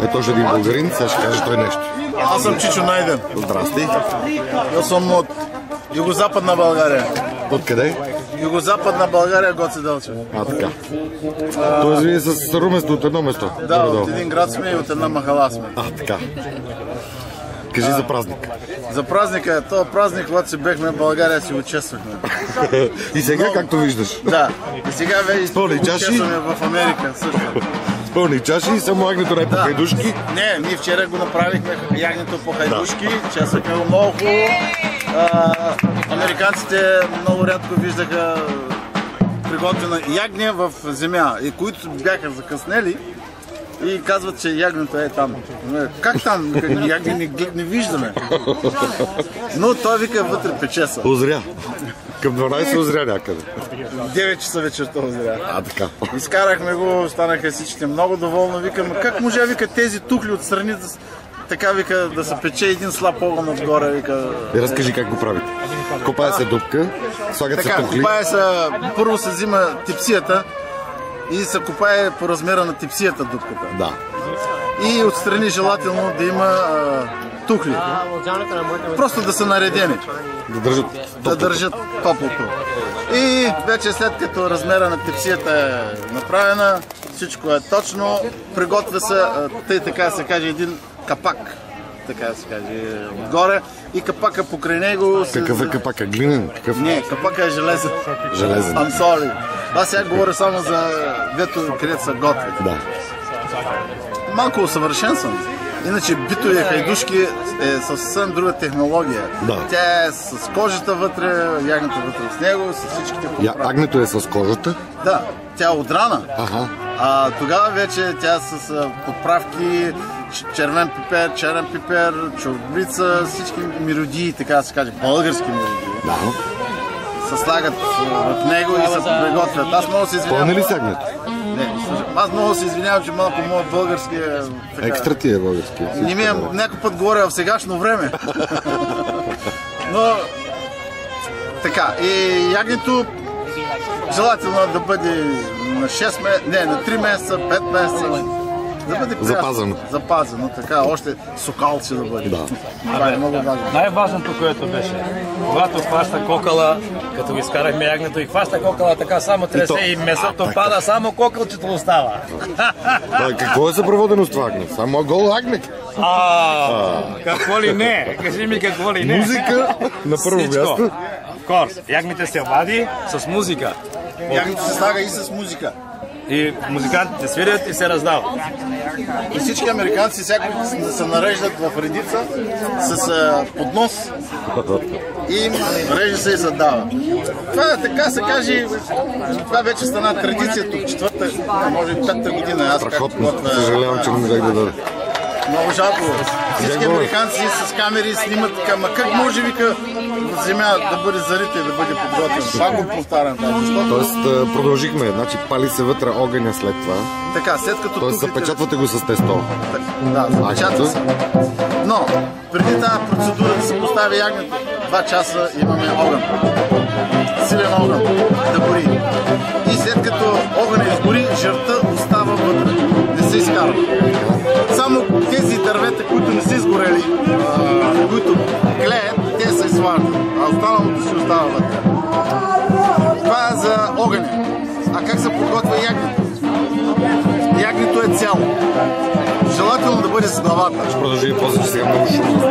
Ето още един българин, сега ще каже той нещо. Аз съм Чичо Найден. Здрасти. Аз съм от Югозападна България. Откъде? Югозападна България, Гоце Делчев. Така. Тоест вие с руместо от едно место? Да, от един град сме и от една махала сме. Така. Кажи за празник. За празника, този празник, когато си бехме в България, си го чествахме. И сега, както виждаш? Да. И сега вече честваме в Америка също. С пълни чаши и само ягнето не по хайдушки. Не, ние вчера го направихме ягнето по хайдушки, чествахме го много хубаво. Американците много рядко виждаха приготвена ягня в земя, и които бяха закъснели и казват, че ягнето е там. Как там? Ягня не виждаме. Но той вика вътре пече са. Озря. Към 12 озря някъде. 9 часа вечерта озря. Така. Изкарахме го, станаха всичките много доволни. Викам, как може, вика, тези тухли отстрани така, вика, да се пече един слаб огън отгоре, вика. И разкажи как го правите. Копае се дупка, слагат се тухли. Копае се, първо се взима типсията и се копае по размера на типсията дупката. Да. И отстрани желателно да има тухли. Просто да са наредени. Да държат топлото. И вече след като размера на типсията е направена, всичко е точно, приготвя се, тъй така се каже, един капак, така да се каже, отгоре, и капака покрай него... Какъв е капака? Глинен? Какъв? Не, капака е железен. Железен. I'm sorry. Аз сега говоря само за дето, където са готви. Да. Малко усъвършенствам. Иначе битови хайдушки е съвсем друга технология. Да. Тя е с кожата вътре, ягнето вътре с него, с всичките подправки. Ягнето е с кожата? Да, тя е отрана. Ага. Тогава вече тя с подправки, червен пипер, черен пипер, чорбица, всички миродии, така да се каже, български миродии. Да. Се слагат в него и се приготвят. Аз много се извинявам. Пълни ли са ягнето? Не, аз много се извинявам, че малко моят български е... Екстра ти е български. Не ми е, някой път говоря в сегашно време. Но... Така, и ягнето желателно да бъде на 6 месеца, не, на 3 месеца, 5 месеца. Да бъде запазено. Запазено, така, още сокалче да бъде. Да. Това е много важно. Най-важното, което беше, когато хваща кокала, като го изкарахме ягнето и хваща кокала, така само тресе и месото пада, само кокалчето остава. Какво е съпроводено с това агне? Само гол агне? Какво ли не? Кажи ми какво ли не. Музика на първо място. Ягните се вади с музика. Ягнето се слага и с музика. И музикантите свирят и се раздават. И всички американци всяко се нареждат в редица с поднос и режа се и се дава. Това така се каже, това вече стана традиция тук, 4-та, може и 5-та година. Страхотно, съжалявам, че не можах да дадя. Много жалко. Всички американци с камери снимат, ама как може, вика, в земя да бъде зарита и да бъде подготвен. Това го повтарям. Тоест продължихме, значи пали се вътре огъня след това. Така, след като тоест запечатвате го с тесто. Да, запечатва се. Но, преди тази процедура да се постави ягнето, 2 часа имаме огън. Силен огън да гори. И след като огън изгори, жирта остава вътре. Не се изкарва. Само тези дървета, които не са изгорели, които клеят, те се изслаждат, а останалото си остава вътре. Това е за огъня. А как се подготвя ягнето? Ягнето е цяло. Желателно да бъде с главата. Ще продължи и после, че сега много шумно.